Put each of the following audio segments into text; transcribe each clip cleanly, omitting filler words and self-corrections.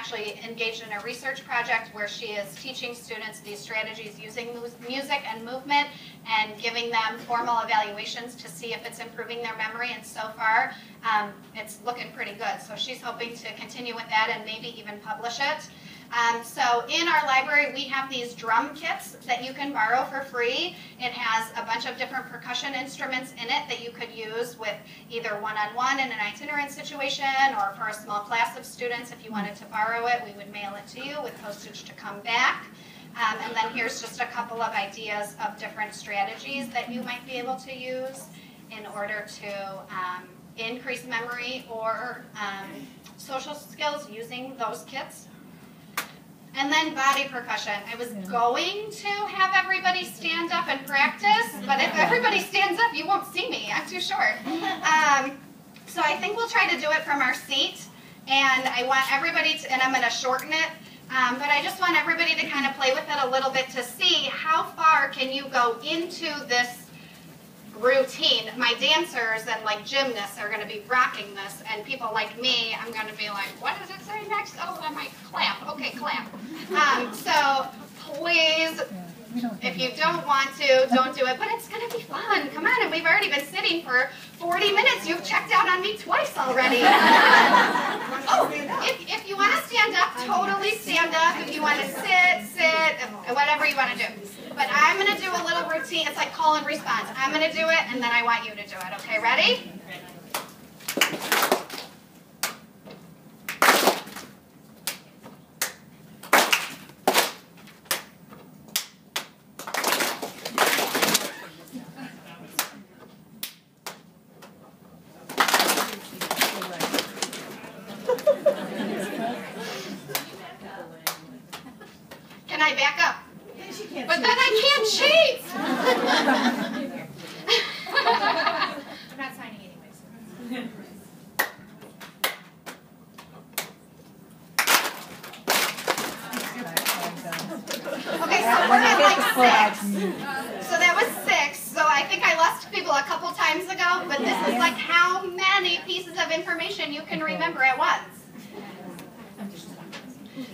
actually engaged in a research project where she is teaching students these strategies using music and movement and giving them formal evaluations to see if it's improving their memory, and so far it's looking pretty good. So she's hoping to continue with that and maybe even publish it. So in our library we have these drum kits that you can borrow for free. It has a bunch of different percussion instruments in it that you could use with either one-on-one in an itinerant situation or for a small class of students. If you wanted to borrow it, we would mail it to you with postage to come back. And then here's just a couple of ideas of different strategies that you might be able to use in order to increase memory or social skills using those kits. And then body percussion. I was going to have everybody stand up and practice, but if everybody stands up, you won't see me. I'm too short. So I think we'll try to do it from our seat. And I want everybody to, and I'm going to shorten it, but I just want everybody to kind of play with it a little bit to see how far can you go into this routine. My dancers and like gymnasts are going to be rocking this, and people like me, I'm going to be like, what does it say next? Oh, I might clap. Okay, clap. So please, if you don't want to, don't do it, but it's going to be fun. Come on, and we've already been sitting for 40 minutes. You've checked out on me twice already. Oh, if you want to stand up, totally stand up. If you want to sit, whatever you want to do. But I'm going to do a little routine. It's like call and response. I'm going to do it, and then I want you to do it. Okay, ready? Can I back up? But then I can't cheat! I'm not signing anyways. Okay, so we're at like 6. So that was 6. So I think I lost people a couple times ago, but this is like how many pieces of information you can remember at once.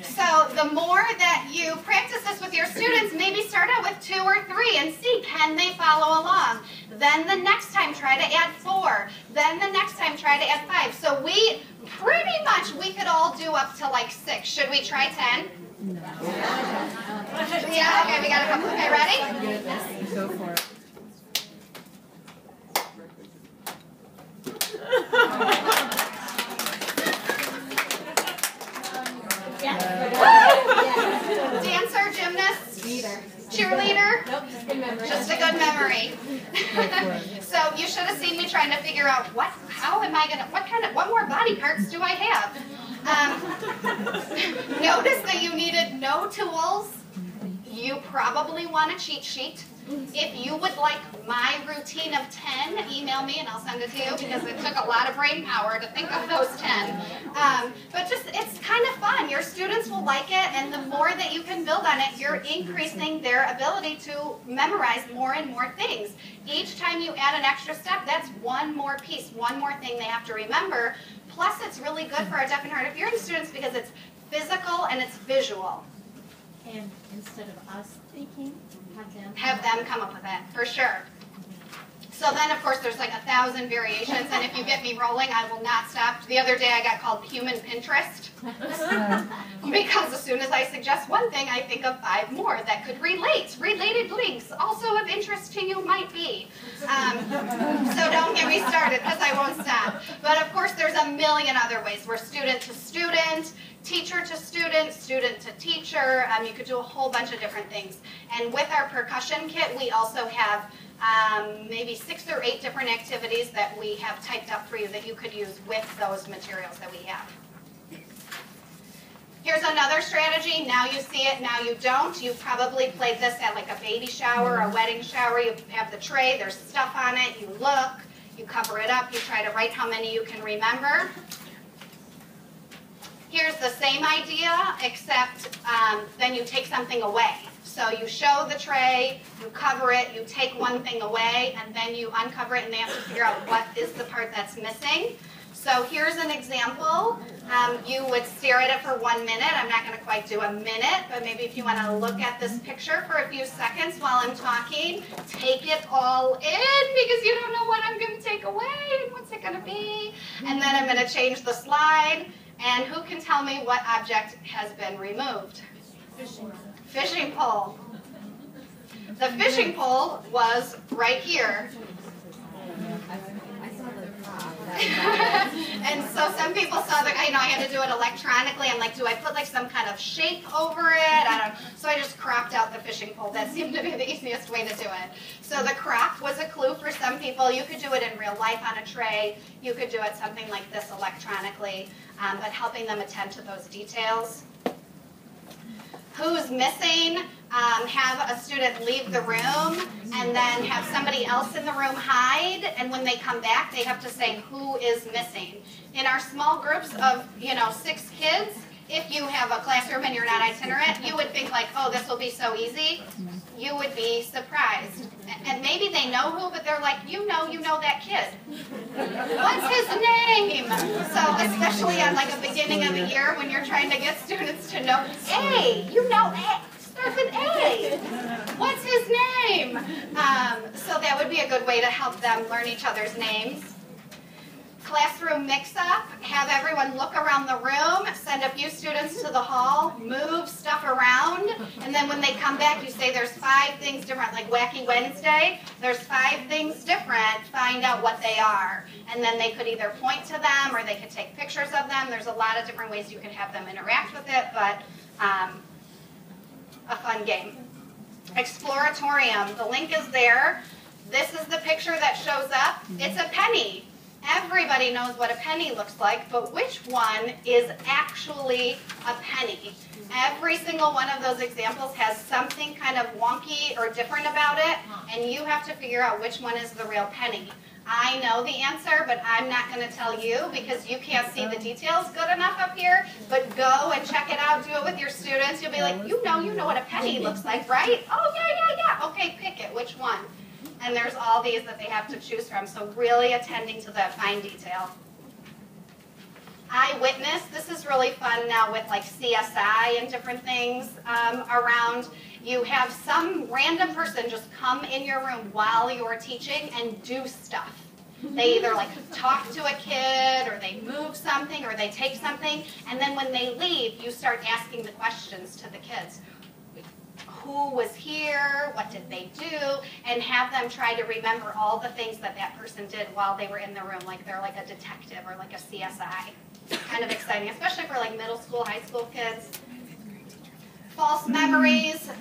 So the more that you practice this with your students, maybe start out with 2 or 3 and see, can they follow along? Then the next time try to add 4. Then the next time try to add 5. So we pretty much, we could all do up to like 6. Should we try 10? No. Yeah, okay, we got a couple. Okay, ready? Go for it. Dancer, gymnast, cheerleader? Nope, just good memory. Just a good memory. So you should have seen me trying to figure out how am I gonna, what more body parts do I have? Notice that you needed no tools. You probably want a cheat sheet. If you would like my routine of 10, email me and I'll send it to you because it took a lot of brain power to think of those 10. But just, it's kind of fun. Your students will like it, and the more that you can build on it, you're increasing their ability to memorize more and more things. Each time you add an extra step, that's one more piece, one more thing they have to remember. Plus, it's really good for our deaf and hard of hearing students because it's physical and it's visual. And instead of us thinking, have them come up with it, for sure. So then, of course, there's like 1,000 variations, and if you get me rolling, I will not stop. The other day, I got called human Pinterest, because as soon as I suggest one thing, I think of 5 more that could relate. Related links, also of interest to you, might be. So don't get me started, because I won't stop. But of course, there's a million other ways. We're student to student, teacher to student, student to teacher. You could do a whole bunch of different things. And with our percussion kit, we also have maybe 6 or 8 different activities that we have typed up for you that you could use with those materials that we have. Here's another strategy. Now you see it, now you don't. You've probably played this at like a baby shower, a wedding shower. You have the tray, there's stuff on it, you look, you cover it up, you try to write how many you can remember. Here's the same idea, except then you take something away. So you show the tray, you cover it, you take one thing away, and then you uncover it, and they have to figure out what is the part that's missing. So here's an example. You would stare at it for 1 minute. I'm not going to quite do a minute, but maybe if you want to look at this picture for a few seconds while I'm talking, take it all in because you don't know what I'm going to take away and what's it going to be. And then I'm going to change the slide. And who can tell me what object has been removed? Fishing pole. The fishing pole was right here. And so some people saw that, I had to do it electronically. I'm like, do I put like some kind of shape over it? So I just cropped out the fishing pole. That seemed to be the easiest way to do it. So the crop was a clue for some people. You could do it in real life on a tray. You could do it something like this electronically, but helping them attend to those details. Who's missing? Have a student leave the room and then have somebody else in the room hide, and when they come back they have to say who is missing. In our small groups of 6 kids, if you have a classroom and you're not itinerant, you would think like, oh, this will be so easy. You would be surprised. And maybe they know who, but they're like, you know that kid. What's his name? So especially on like a beginning of the year when you're trying to get students to know, A, A. Starts with A. What's his name? So that would be a good way to help them learn each other's names. Classroom mix-up. Have everyone look around the room, send a few students to the hall, move stuff around, and then when they come back you say there's 5 things different, like Wacky Wednesday. There's 5 things different, find out what they are. And then they could either point to them or they could take pictures of them. There's a lot of different ways you can have them interact with it, but a fun game. Exploratorium, the link is there. This is the picture that shows up. It's a penny. Everybody knows what a penny looks like, but which one is actually a penny? Every single one of those examples has something kind of wonky or different about it, and you have to figure out which one is the real penny. I know the answer, but I'm not going to tell you because you can't see the details good enough up here, but go and check it out, do it with your students. You'll be like, you know what a penny looks like, right? Oh, yeah. Okay, pick it. Which one? And there's all these that they have to choose from, so really attending to that fine detail. Eyewitness, this is really fun now with like CSI and different things around. You have some random person just come in your room while you're teaching and do stuff. They either like talk to a kid or they move something or they take something, and then when they leave, you start asking the questions to the kids. Who was here? What did they do? And have them try to remember all the things that person did while they were in the room, like they're like a detective or like a CSI. Kind of exciting, especially for like middle school, high school kids. False memories.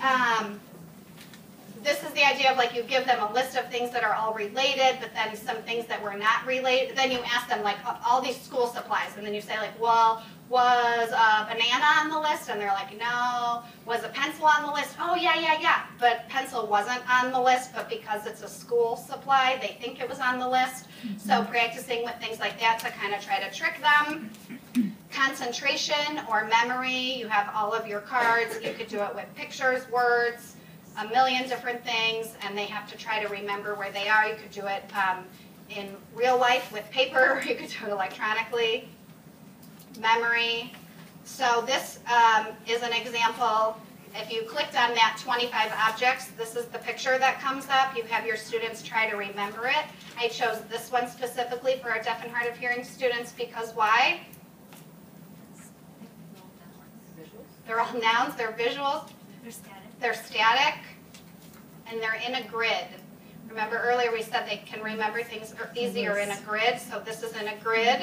This is the idea of like you give them a list of things that are all related, but then some things that were not related. Then you ask them like all these school supplies, and then you say like, well, was a banana on the list? And they're like, no. Was a pencil on the list? Oh, yeah. But pencil wasn't on the list, but because it's a school supply, they think it was on the list. So practicing with things like that to kind of try to trick them. Concentration or memory, you have all of your cards. You could do it with pictures, words, a million different things, and they have to try to remember where they are. You could do it in real life with paper. You could do it electronically. Memory. So this is an example. If you clicked on that 25 objects, this is the picture that comes up. You have your students try to remember it. I chose this one specifically for our deaf and hard of hearing students because why? They're all nouns, they're visuals, they're static, and they're in a grid. Remember earlier we said they can remember things easier in a grid, so this is in a grid.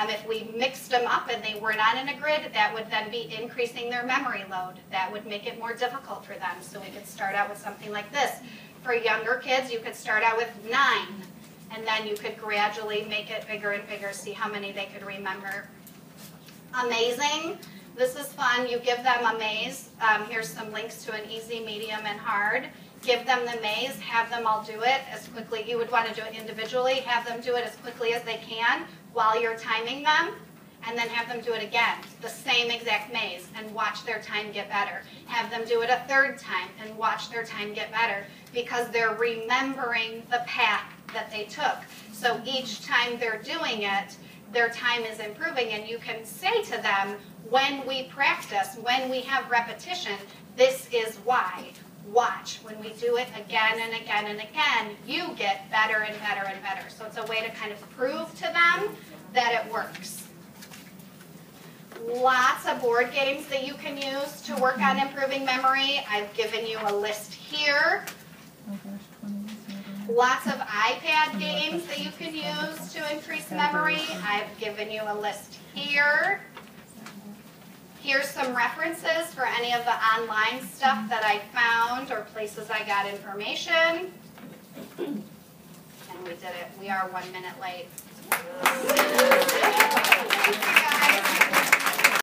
If we mixed them up and they were not in a grid, that would then be increasing their memory load. That would make it more difficult for them. So we could start out with something like this. For younger kids, you could start out with 9, and then you could gradually make it bigger and bigger, see how many they could remember. Amazing. This is fun. You give them a maze. Here's some links to an easy, medium, and hard. Give them the maze, have them all do it as quickly. You would want to do it individually. Have them do it as quickly as they can while you're timing them, and then have them do it again, the same exact maze, and watch their time get better. Have them do it a 3rd time and watch their time get better because they're remembering the path that they took. So each time they're doing it, their time is improving, and you can say to them, when we practice, when we have repetition, this is why. Watch. When we do it again and again and again, you get better and better and better. So it's a way to kind of prove to them that it works. Lots of board games that you can use to work on improving memory. I've given you a list here. Lots of iPad games that you can use to increase memory. I've given you a list here. Here's some references for any of the online stuff that I found or places I got information. And we did it. We are 1 minute late. Thank you guys.